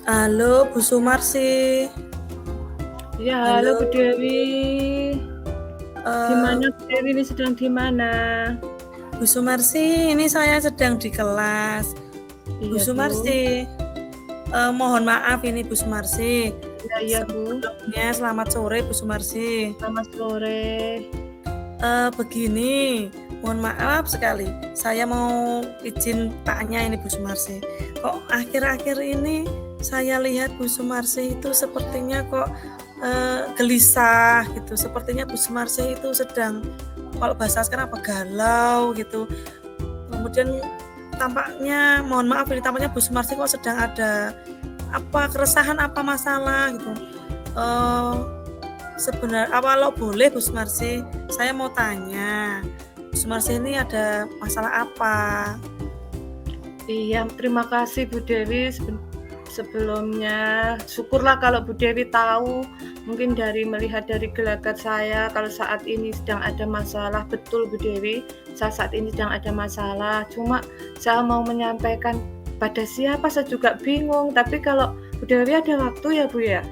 Halo Bu Sumarsi. Ya, halo Bu Halo. Dewi. eh, Gimana Bu Dewi ini sedang di mana? Bu Sumarsi, ini saya sedang di kelas. Bu Iya, Bu. Sumarsi, mohon maaf ini Bu Sumarsi. Iya, iya, Bu. Sebelumnya selamat sore Bu Sumarsi. Selamat sore. Begini, mohon maaf sekali. Saya mau izin tanya ini Bu Sumarsi. Kok akhir-akhir ini saya lihat Bu Sumarsi itu sepertinya kok gelisah gitu. Sepertinya Bu Sumarsi itu sedang, kalau bahasa sekarang apa, galau gitu. Kemudian tampaknya, mohon maaf ini tampaknya Bu Sumarsi kok sedang ada apa keresahan, apa masalah gitu. Sebenarnya kalau boleh Bu Sumarsi, saya mau tanya, Bu Sumarsi ini ada masalah apa? Iya, terima kasih Bu Dewi. Sebelumnya, syukurlah kalau Bu Dewi tahu, mungkin dari melihat dari gelagat saya, kalau saat ini sedang ada masalah. Betul Bu Dewi, saya saat ini sedang ada masalah. Cuma saya mau menyampaikan pada siapa saya juga bingung. Tapi kalau Bu Dewi ada waktu ya Bu ya?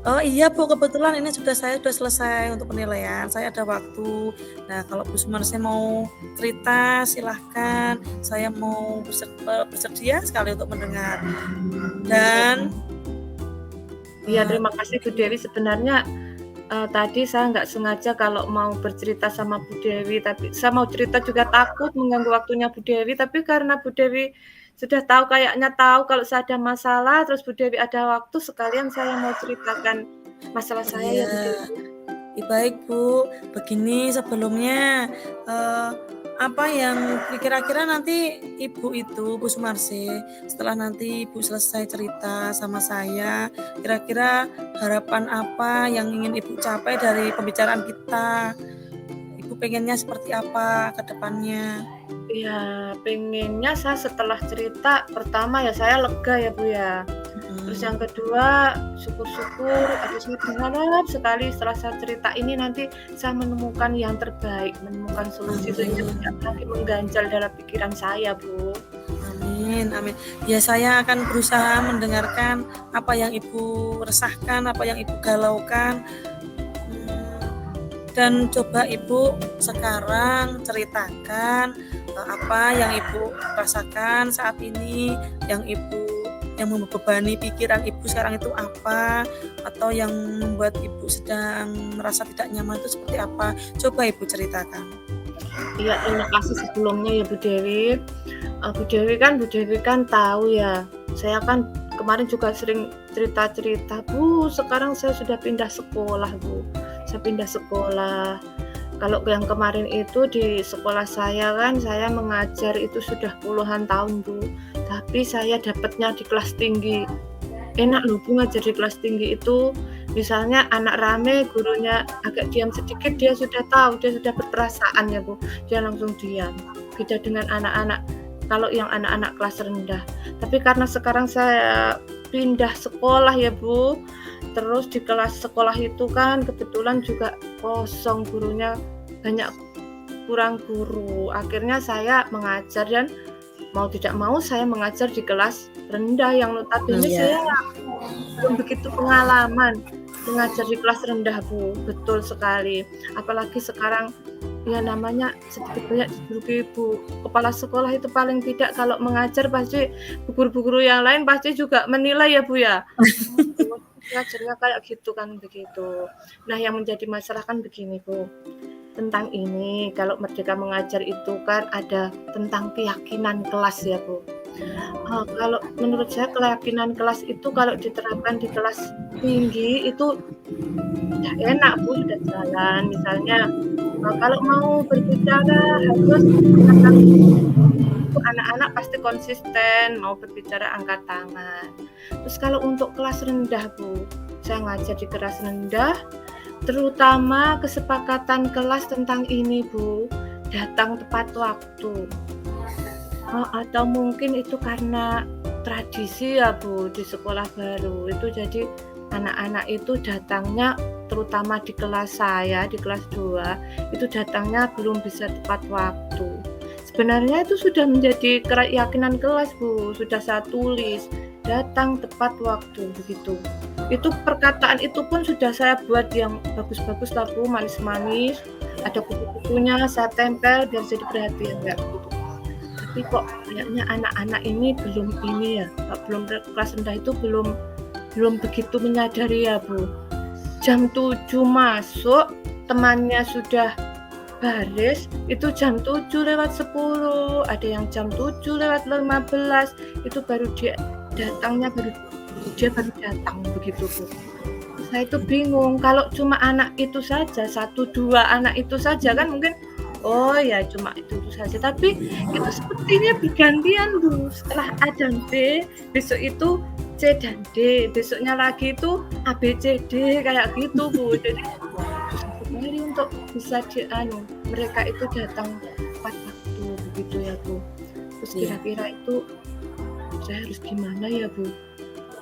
Oh iya Bu, kebetulan ini saya sudah selesai untuk penilaian, saya ada waktu. Nah kalau Bu Sumarsi mau cerita silahkan, saya mau bersedia sekali untuk mendengar. Dan Iya, terima kasih Bu Dewi. Sebenarnya tadi saya nggak sengaja kalau mau bercerita sama Bu Dewi, tapi saya mau cerita juga takut mengganggu waktunya Bu Dewi, tapi karena Bu Dewi sudah tahu, kayaknya tahu kalau saya ada masalah, terus Bu Dewi ada waktu, sekalian saya mau ceritakan masalah oh saya ya Bu iya, Dewi. baik Bu, begini sebelumnya, apa yang kira-kira nanti Ibu itu, Bu Sumarsi, setelah nanti Ibu selesai cerita sama saya, kira-kira harapan apa yang ingin Ibu capai dari pembicaraan kita? Ibu pengennya seperti apa ke depannya? Ya, pengennya saya setelah cerita, pertama ya saya lega ya Bu ya. Terus yang kedua, syukur-syukur, saya berharap sekali setelah saya cerita ini nanti saya menemukan yang terbaik, menemukan solusi sehingga tidak lagi mengganjal dalam pikiran saya, Bu. Amin, amin. Ya saya akan berusaha mendengarkan apa yang Ibu resahkan, apa yang Ibu galaukan. Dan coba Ibu sekarang ceritakan apa yang Ibu rasakan saat ini, yang membebani pikiran Ibu sekarang itu apa, atau yang membuat Ibu sedang merasa tidak nyaman itu seperti apa. Coba Ibu ceritakan. Iya, terima kasih sebelumnya ya Bu Dewi. Bu Dewi kan tahu ya, saya kan kemarin juga sering cerita-cerita, Bu, sekarang saya sudah pindah sekolah, Bu. Saya pindah sekolah. Kalau yang kemarin itu di sekolah saya kan, saya mengajar itu sudah puluhan tahun, Bu. Tapi saya dapatnya di kelas tinggi. Enak loh Bu ngajar di kelas tinggi itu, misalnya anak rame, gurunya agak diam sedikit, dia sudah tahu, dia sudah berperasaan ya Bu, dia langsung diam. Beda dengan anak-anak, kalau yang anak-anak kelas rendah. Tapi karena sekarang saya pindah sekolah ya Bu, terus di kelas sekolah itu kan kebetulan juga kosong, gurunya banyak, kurang guru. Akhirnya saya mengajar dan mau tidak mau saya mengajar di kelas rendah yang notabene saya belum begitu pengalaman mengajar di kelas rendah, Bu. Betul sekali. Apalagi sekarang ya namanya sedikit banyak dijuluki Bu kepala sekolah, itu paling tidak kalau mengajar pasti guru-guru yang lain pasti juga menilai ya Bu ya. Ngajarnya kayak gitu kan, begitu. Nah, yang menjadi masalah kan begini Bu, tentang ini, kalau Merdeka Mengajar itu kan ada tentang keyakinan kelas ya Bu. Kalau menurut saya keyakinan kelas itu kalau diterapkan di kelas tinggi itu udah enak Bu, sudah jalan. Misalnya, kalau mau berbicara harus anak-anak pasti konsisten, mau berbicara angkat tangan. Terus kalau untuk kelas rendah Bu, saya ngajar di kelas rendah, terutama kesepakatan kelas tentang ini Bu, datang tepat waktu. Atau mungkin itu karena tradisi ya Bu, di sekolah baru itu jadi anak-anak itu datangnya, terutama di kelas saya, di kelas 2, itu datangnya belum bisa tepat waktu. sebenarnya itu sudah menjadi keyakinan kelas, Bu, sudah saya tulis, datang tepat waktu, begitu. Itu perkataan itu pun sudah saya buat yang bagus-bagus lah, Bu, manis-manis, ada kupu-kupunya saya tempel biar jadi perhatian, enggak gitu. Tapi kok kayaknya anak-anak ini belum ini ya, belum kelas rendah itu belum begitu menyadari ya, Bu. Jam 7 masuk, temannya sudah baris, itu jam 7:10, ada yang jam 7:15, itu baru dia datangnya, baru datang begitu, Bu. Saya itu bingung, kalau cuma anak itu saja, 1-2 anak itu saja kan mungkin oh ya cuma itu saja, tapi itu sepertinya bergantian, Bu. Setelah A dan B, besok itu C dan D, besoknya lagi itu A, B, C, D, kayak gitu, Bu. Jadi sekali untuk bisa mereka itu datang tepat waktu, begitu ya, Bu. Terus kira-kira itu saya harus gimana ya, Bu?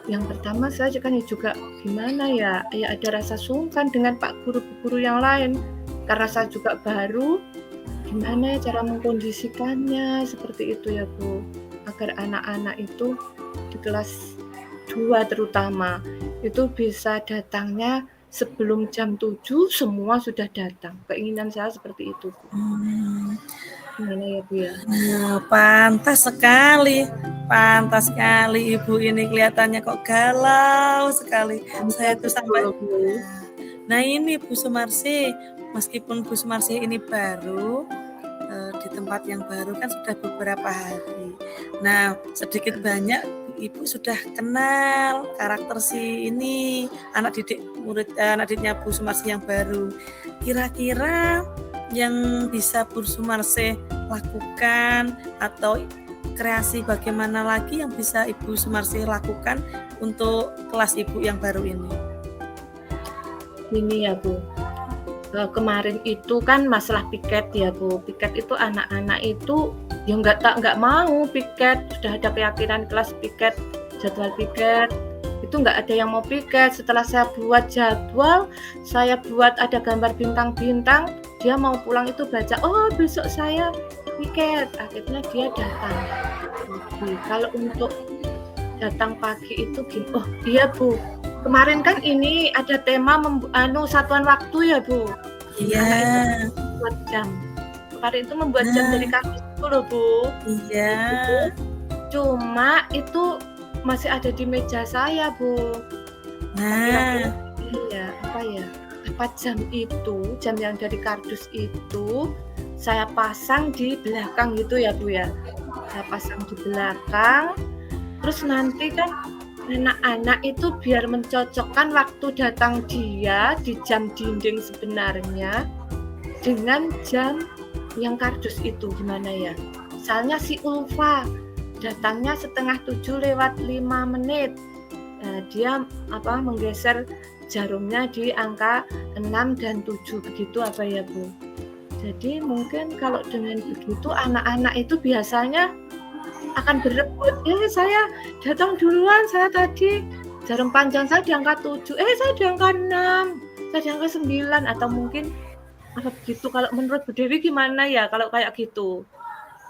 Yang pertama saya kan juga gimana ya, ada rasa sungkan dengan Pak guru-guru yang lain, karena saya juga baru, gimana ya cara mengkondisikannya seperti itu ya, Bu, agar anak-anak itu di kelas 2 terutama itu bisa datangnya sebelum jam 7 semua sudah datang. Keinginan saya seperti itu, Bu. Gimana ya, Bu ya? Nah, pantas sekali Ibu ini, kelihatannya kok galau sekali. Saya tuh sampai nah ini Bu Sumarsi, meskipun Bu Sumarsi ini baru di tempat yang baru kan sudah beberapa hari. Nah, sedikit banyak Ibu sudah kenal karakter si ini anak didiknya Bu Sumarsi yang baru. Kira-kira yang bisa Bu Sumarsi lakukan atau kreasi bagaimana lagi yang bisa Ibu Sumarsi lakukan untuk kelas Ibu yang baru ini? Ini ya, Bu. Kemarin itu kan masalah piket ya, Bu. Piket itu anak-anak itu ya nggak mau piket, sudah ada keyakinan kelas piket, jadwal piket. Itu nggak ada yang mau piket. Setelah saya buat jadwal, saya buat ada gambar bintang-bintang, dia mau pulang itu baca, oh besok saya piket. Akhirnya dia datang. Kalau untuk datang pagi itu gini, oh iya, Bu, kemarin kan ini ada tema satuan waktu ya, Bu. Iya. Membuat jam. Kemarin itu membuat jam dari kardus itu loh, Bu. Iya. Cuma itu masih ada di meja saya, Bu. Nah, iya, apa jam itu, jam yang dari kardus itu saya pasang di belakang gitu ya, Bu ya. Saya pasang di belakang. Terus nanti kan anak-anak itu biar mencocokkan waktu datang dia di jam dinding sebenarnya dengan jam yang kardus itu, gimana ya. Misalnya si Ulfa datangnya 6:45. Nah, dia menggeser jarumnya di angka 6 dan 7 begitu apa ya, Bu. Jadi mungkin kalau dengan begitu anak-anak itu biasanya akan berebut, saya datang duluan, saya tadi jarum panjang saya di angka 7, saya di angka 6, saya di angka 9, atau mungkin apa begitu. Kalau menurut Bu Dewi gimana ya kalau kayak gitu?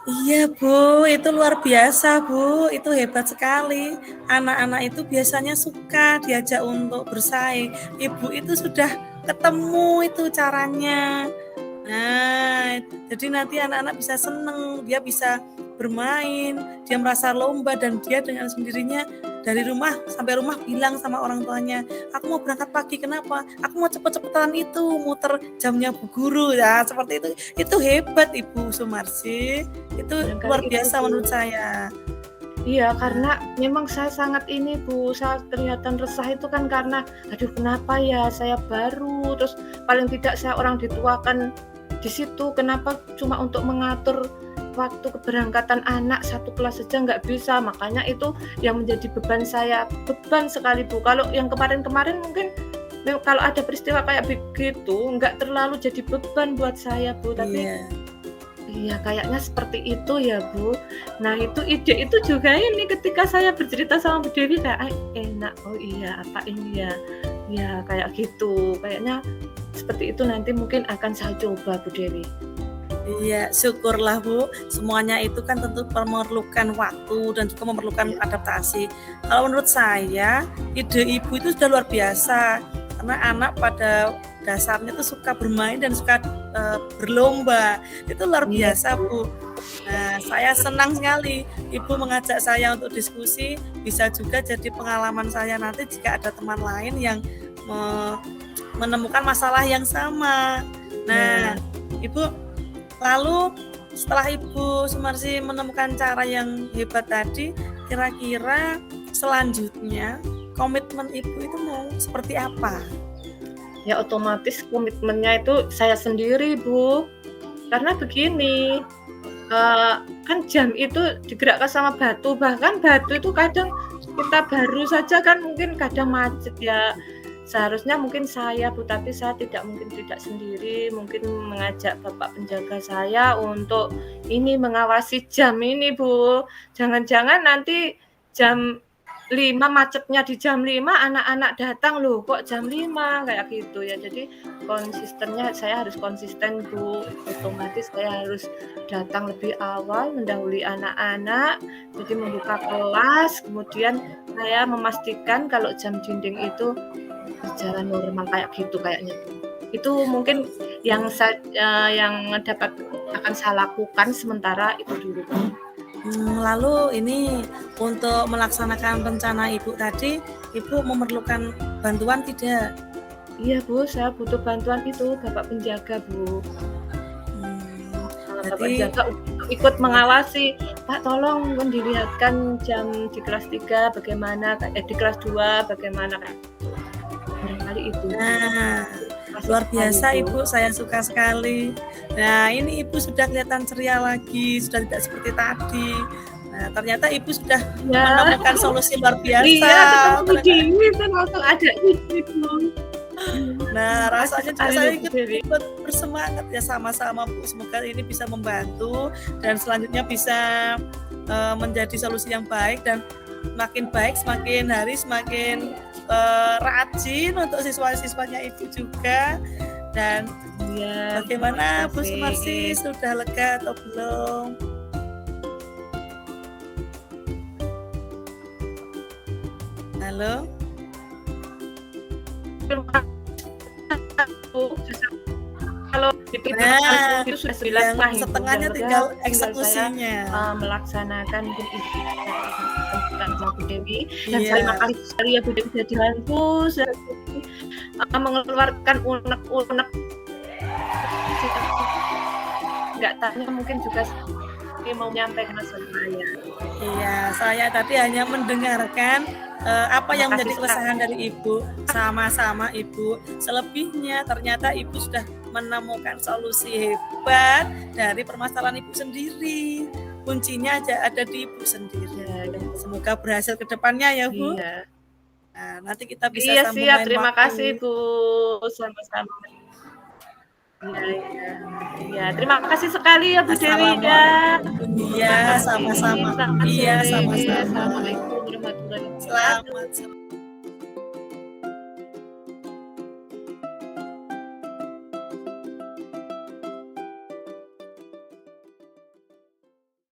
Iya, Bu, itu luar biasa, Bu, itu hebat sekali. Anak-anak itu biasanya suka diajak untuk bersaing. Ibu itu sudah ketemu itu caranya. Nah, jadi nanti anak-anak bisa seneng, dia bisa bermain, dia merasa lomba, dan dia dengan sendirinya dari rumah sampai rumah bilang sama orang tuanya, aku mau berangkat pagi, kenapa? Aku mau cepet-cepetan itu muter jamnya Bu Guru ya, seperti itu. Itu hebat Ibu Sumarsi, itu luar biasa menurut saya. Iya, karena memang saya sangat ini, Bu, saya kelihatan resah itu kan karena aduh kenapa ya saya baru, terus paling tidak saya orang dituakan di situ, kenapa cuma untuk mengatur waktu keberangkatan anak satu kelas saja nggak bisa. Makanya itu yang menjadi beban saya, beban sekali, Bu. Kalau yang kemarin-kemarin mungkin kalau ada peristiwa kayak begitu nggak terlalu jadi beban buat saya, Bu. Tapi iya kayaknya seperti itu ya, Bu. Nah itu ide itu juga ini ketika saya bercerita sama Bu Dewi kayak enak, oh iya apa ini ya, ya kayak gitu. Kayaknya seperti itu nanti mungkin akan saya coba, Bu Dewi. Iya, syukurlah Bu, semuanya itu kan tentu memerlukan waktu dan juga memerlukan Iya. adaptasi. Kalau menurut saya, ide Ibu itu sudah luar biasa, karena anak pada dasarnya itu suka bermain dan suka, berlomba, itu luar Iya, biasa Bu. Bu. Nah, saya senang sekali Ibu mengajak saya untuk diskusi, bisa juga jadi pengalaman saya nanti jika ada teman lain yang me menemukan masalah yang sama. Nah, Nah, Ibu lalu setelah Ibu Sumarsi menemukan cara yang hebat tadi, kira-kira selanjutnya komitmen Ibu itu mau seperti apa? ya otomatis komitmennya itu saya sendiri, Bu. Karena begini, kan jam itu digerakkan sama batu, bahkan batu itu kadang kita baru saja kan mungkin kadang macet ya. Seharusnya mungkin saya, Bu, tapi saya tidak sendiri, mungkin mengajak bapak penjaga saya untuk ini mengawasi jam ini, Bu. Jangan-jangan nanti jam 5 macetnya di jam 5 anak-anak datang, "Loh kok jam 5?" Kayak gitu ya. Jadi konsistennya saya harus konsisten, Bu. Otomatis saya harus datang lebih awal, mendahului anak-anak, jadi membuka kelas, kemudian saya memastikan kalau jam dinding itu berjalan normal kayak gitu kayaknya, Bu. Itu mungkin yang akan saya lakukan sementara itu dulu, Bu. Lalu ini untuk melaksanakan rencana Ibu tadi, Ibu memerlukan bantuan tidak? Iya, Bu, saya butuh bantuan itu bapak penjaga, Bu. Mmm, Bapak berarti penjaga ikut mengawasi, "Pak, tolong dilihatkan jam di kelas 3 bagaimana, di kelas 2 bagaimana," kayak gitu. Barangkali itu, Bu. nah, Makasih luar sekali, biasa Bu. Ibu, saya suka sekali. Nah, ini Ibu sudah kelihatan ceria lagi, sudah tidak seperti tadi. Nah, ternyata Ibu sudah Iya. menemukan solusi luar biasa. Iya, ketemu Ternyata Dewi kan langsung ada ide, Bu. nah, Makasih rasanya juga sekali saya loh, Bu ikut Dewi. ikut bersemangat ya sama-sama Bu. Semoga ini bisa membantu dan selanjutnya bisa, menjadi solusi yang baik dan makin baik semakin hari semakin, rajin untuk siswa-siswanya Ibu juga. Dan Iya, terima bagaimana Bu Sumarsi, kasih. sudah lega atau belum? Halo? Terima kasih, Bu. Kalau dipikir Nah, itu sudah 9 yang setengah, Ibu, setengahnya udah lega, tinggal tinggal saya, eksekusinya. melaksanakan mungkin ide yang sama Bu Dewi, dan terima Iya. kasih sekali ya Bu Dewi sudah dibantu, sudah mengeluarkan unek-unek nggak tanya mungkin juga ini mau menyampaikan maksud saya. Iya, saya tadi hanya mendengarkan, apa Terima yang kasih menjadi sekali. keresahan dari Ibu, sama-sama Ibu. Selebihnya ternyata Ibu sudah menemukan solusi hebat dari permasalahan Ibu sendiri. Kuncinya ada di Ibu sendiri. Ya, Semoga berhasil ke depannya ya, Bu. iya. Nah, nanti kita bisa Iya sambung siap, lain terima kasih waktu. Bu, sama-sama. Iya iya. Iya, terima kasih sekali ya Bu Dewi ya. Iya, Terima kasih, sama-sama. selamat Iya, sore. sama-sama. Assalamualaikum warahmatullahi wabarakatuh. Selamat